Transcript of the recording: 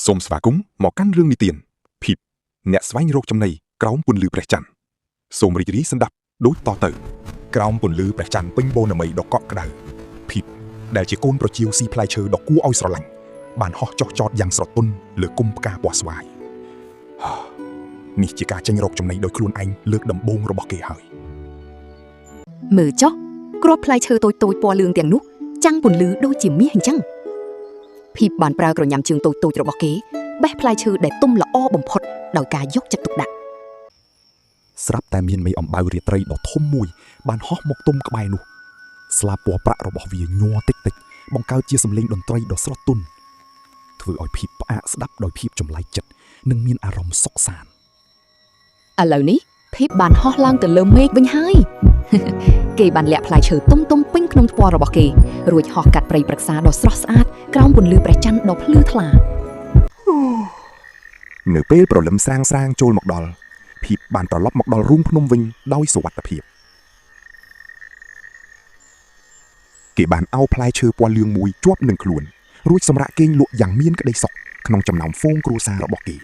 សូមស្វាគមន៍មកកាន់រឿងនិទានភីបអ្នកស្វែងរកចំណីក្រោមពន្លឺព្រះច័ន្ទសូមរីករាយស្ដាប់ដូចតទៅក្រោមពន្លឺព្រះច័ន្ទពេញបូណមីដ៏កក់ក្ដៅភីបដែលជាកូនប្រជៀវស៊ីផ្លែឈើដ៏គួរឲ្យស្រឡាញ់បានហោះចុះចតយ៉ាងស្រទន់លើគុម្ពផ្កាពណ៌ស្វាយនេះជាការចេញរកចំណីដោយខ្លួនឯងលើកដំបូងរបស់គេហើយមើលចុះគ្រាប់ផ្លែឈើតូចៗពណ៌លឿងទាំងនោះចាំងពន្លឺដូចជាមាសអញ្ចឹងភីបបានប្រើក្រញាំជើងតូចៗរបស់គេបេះផ្លែឈើដែលទុំល្អបំផុតដោយការយកចិត្តទុកដាក់ស្រាប់តែមានមេអំបៅរាត្រីដ៏ធំមួយបានហោះមកទុំក្បែរនោះស្លាបពណ៌ប្រាក់របស់វាញ័រតិចតិចបង្កើតជាសំឡេងតន្ត្រីដ៏ស្រស់ទន់ធ្វើឲ្យភីបផ្អាកស្ដាប់ដោយភាពចម្លែកចិត្តនិងមានអារម្មណ៍សុខសាន្តឥឡូវនេះភីបបានហោះឡើងទៅលើមេឃវិញហើយគេបានលាក់ផ្លែឈើទុំពេញក្នុងថ្ពាល់របស់គេរួចហោះកាត់ព្រៃព្រឹក្សាដ៏ស្រស់ស្អាតក្រោមពន្លឺព្រះច័ន្ទដ៏ភ្លឺថ្លានៅពេលព្រលឹមស្រាងចូលមកដល់ភីបបានត្រឡប់មកដល់រូងភ្នំវិញដោយសុវត្ថិភាពគេបានអោបផ្លែឈើពណ៌លឿងមួយជាប់នឹងខ្លួនរួចសម្រាកគេងលក់យ៉ាងមានក្តីសុខក្នុងចំណោមហ្វូងគ្រួសាររបស់គេ